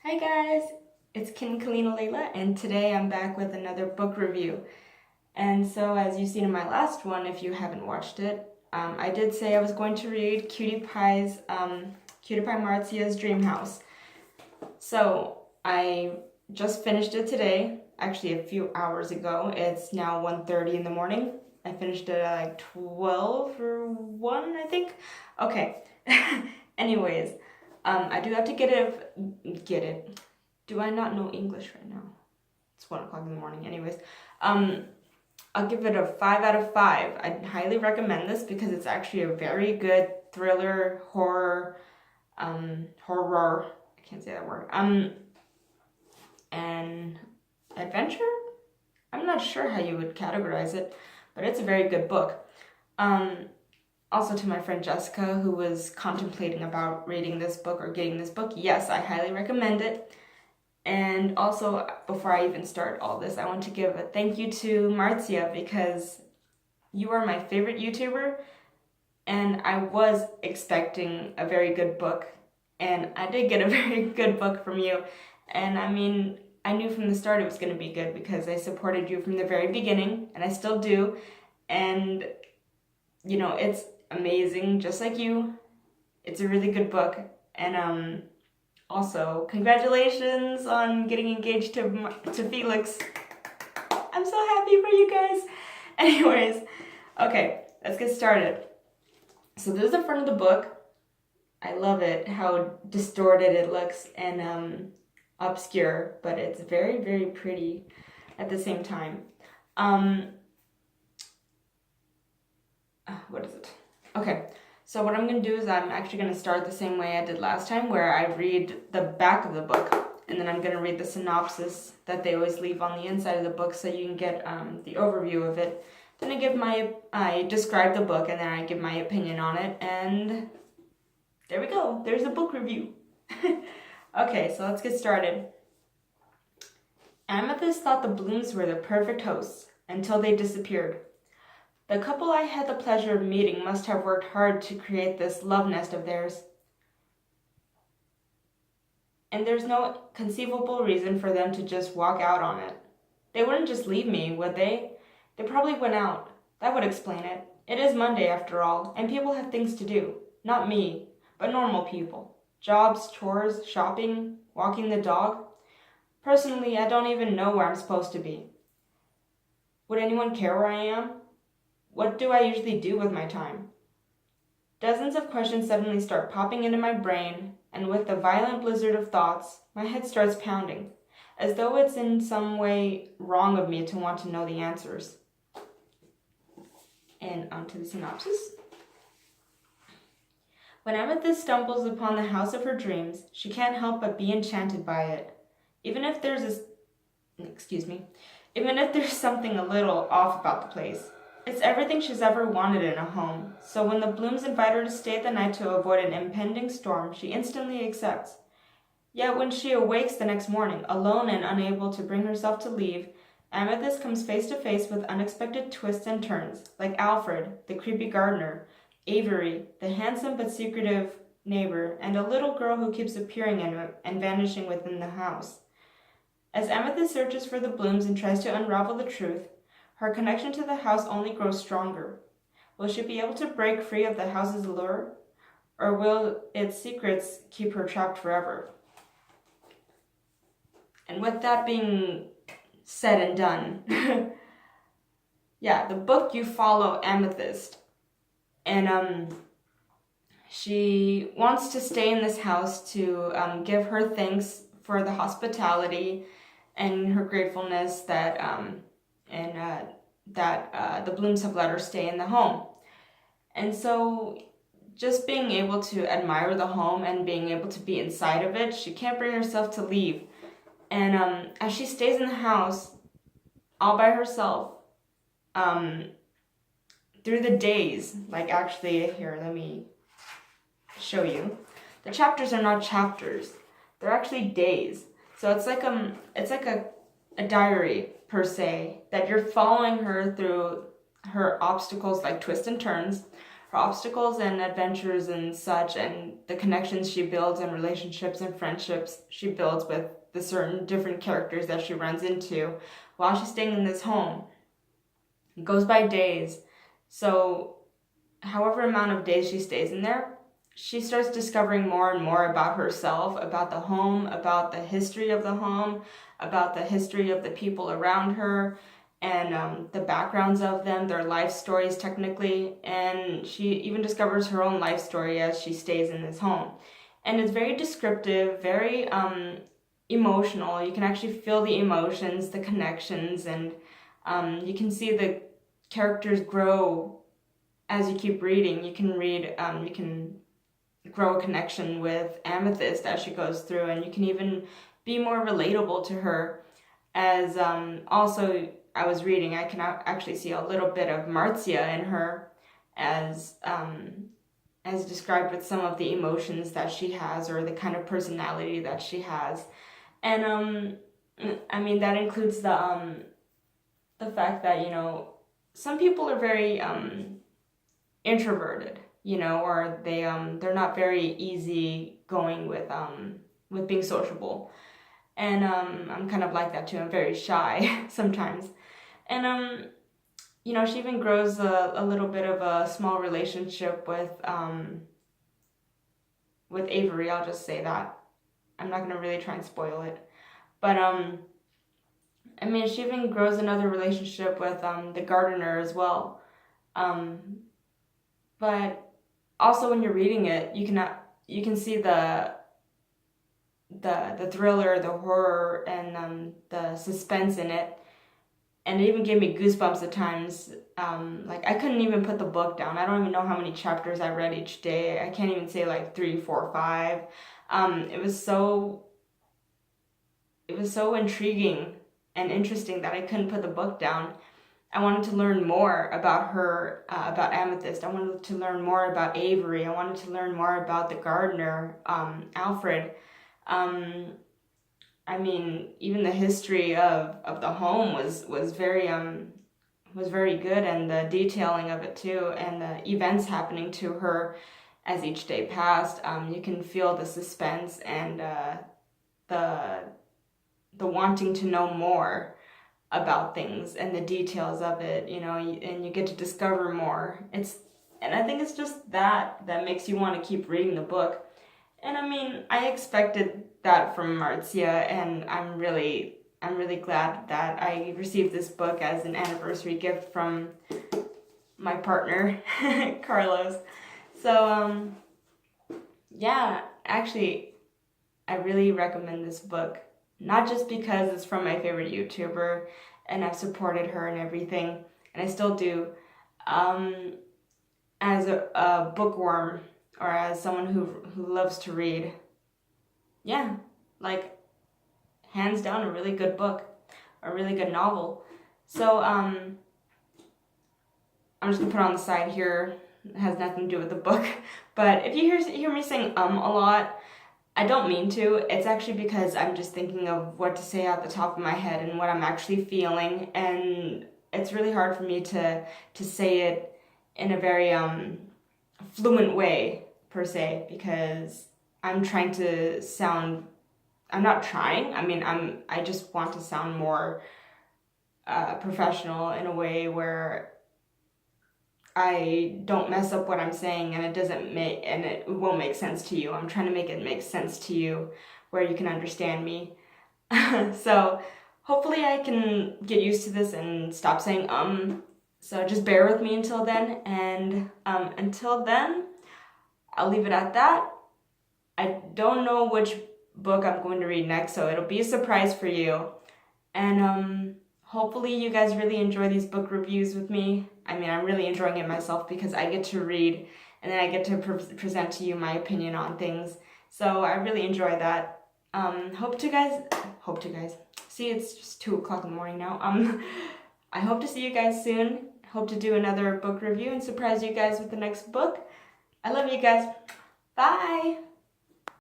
Hi guys, it's Aliniya Kalina, and today I'm back with another book review. And so, as you've seen in my last one, if you haven't watched it, I did say I was going to read Cutie Pie Marzia's Dream House. So I just finished it today, actually a few hours ago. It's now 1:30 in the morning. I finished it at like 12 or 1, I think. Okay. Anyways, I do have to get it. Do I not know English right now? It's 1 o'clock in the morning. Anyways, I'll give it a 5 out of 5. I highly recommend this because it's actually a very good thriller, horror. I can't say that word. And adventure? I'm not sure how you would categorize it, but it's a very good book. Also to my friend Jessica, who was contemplating about reading this book or getting this book, yes, I highly recommend it. And also, before I even start all this, I want to give a thank you to Marzia because you are my favorite YouTuber, and I was expecting a very good book, and I did get a very good book from you. And I mean, I knew from the start it was going to be good because I supported you from the very beginning, and I still do. And, it's amazing, just like you. It's a really good book. And, also, congratulations on getting engaged to Felix. I'm so happy for you guys. Anyways, okay, let's get started. So this is the front of the book. I love it, how distorted it looks and obscure, but it's very, very pretty at the same time. What is it? Okay. So what I'm going to do is I'm actually going to start the same way I did last time, where I read the back of the book, and then I'm going to read the synopsis that they always leave on the inside of the book so you can get the overview of it. Then I describe the book, and then I give my opinion on it, and there we go. There's a book review. Okay, so let's get started. Amethyst thought the Blooms were the perfect hosts until they disappeared. The couple I had the pleasure of meeting must have worked hard to create this love nest of theirs. And there's no conceivable reason for them to just walk out on it. They wouldn't just leave me, would they? They probably went out. That would explain it. It is Monday after all, and people have things to do. Not me, but normal people. Jobs, chores, shopping, walking the dog. Personally, I don't even know where I'm supposed to be. Would anyone care where I am? What do I usually do with my time? Dozens of questions suddenly start popping into my brain, and with the violent blizzard of thoughts, my head starts pounding, as though it's in some way wrong of me to want to know the answers. And onto the synopsis. When Amethyst stumbles upon the house of her dreams, she can't help but be enchanted by it. Even if there's something a little off about the place. It's everything she's ever wanted in a home, so when the Blooms invite her to stay the night to avoid an impending storm, she instantly accepts. Yet when she awakes the next morning, alone and unable to bring herself to leave, Amethyst comes face to face with unexpected twists and turns, like Alfred, the creepy gardener, Avery, the handsome but secretive neighbor, and a little girl who keeps appearing and vanishing within the house. As Amethyst searches for the Blooms and tries to unravel the truth, her connection to the house only grows stronger. Will she be able to break free of the house's allure? Or will its secrets keep her trapped forever? And with that being said and done, the book, you follow Amethyst. And she wants to stay in this house to give her thanks for the hospitality and her gratefulness that the Blooms have let her stay in the home. And so just being able to admire the home and being able to be inside of it, she can't bring herself to leave. And as she stays in the house all by herself, through the days, like actually here, let me show you. The chapters are not chapters. They're actually days. So it's like a diary per se, that you're following her through her obstacles like twists and turns, obstacles and adventures and such, and the connections she builds and relationships and friendships she builds with the certain different characters that she runs into while she's staying in this home. It goes by days. So however amount of days she stays in there, she starts discovering more and more about herself, about the home, about the history of the home, about the history of the people around her, and the backgrounds of them, their life stories technically, and she even discovers her own life story as she stays in this home. And it's very descriptive, very emotional. You can actually feel the emotions, the connections, and you can see the characters grow as you keep reading. You can grow a connection with Amethyst as she goes through, and you can even be more relatable to her. As also I was reading, I can actually see a little bit of Marcia in her, as described with some of the emotions that she has, or the kind of personality that she has. And I mean, that includes the fact that, you know, some people are very introverted, you know, or they're not very easy going with being sociable. And I'm kind of like that too. I'm very shy sometimes. And you know, she even grows a little bit of a small relationship with Avery. I'll just say that. I'm not gonna really try and spoil it. But I mean, she even grows another relationship with the gardener as well. But also when you're reading it, you can see the thriller, the horror, and the suspense in it. And it even gave me goosebumps at times. Like, I couldn't even put the book down. I don't even know how many chapters I read each day. I can't even say like 3, 4, 5. It was so intriguing and interesting that I couldn't put the book down. I wanted to learn more about her, about Amethyst. I wanted to learn more about Avery. I wanted to learn more about the gardener, Alfred. I mean, even the history of the home was very good, and the detailing of it too, and the events happening to her as each day passed. You can feel the suspense and the wanting to know more about things and the details of it, you know, and you get to discover more. And I think it's just that makes you want to keep reading the book. And I mean, I expected that from Marcia, and I'm really glad that I received this book as an anniversary gift from my partner, Carlos. So, yeah, actually, I really recommend this book. Not just because it's from my favorite YouTuber, and I've supported her and everything, and I still do, as a bookworm, or as someone who loves to read. Yeah, like, hands down, a really good book, a really good novel. So, I'm just gonna put it on the side here. It has nothing to do with the book, but if you hear me saying a lot, I don't mean to. It's actually because I'm just thinking of what to say out the top of my head and what I'm actually feeling, and it's really hard for me to say it in a very fluent way, per se, because I'm trying to sound, I'm not trying, I mean, I just want to sound more professional in a way where I don't mess up what I'm saying, and it won't make sense to you. I'm trying to make it make sense to you where you can understand me. So hopefully I can get used to this and stop saying so just bear with me until then, and until then, I'll leave it at that. I don't know which book I'm going to read next, so it'll be a surprise for you. And hopefully you guys really enjoy these book reviews with me. I mean, I'm really enjoying it myself because I get to read, and then I get to present to you my opinion on things. So I really enjoy that. Hope to guys. See, it's just 2 o'clock in the morning now. I hope to see you guys soon. Hope to do another book review and surprise you guys with the next book. I love you guys. Bye!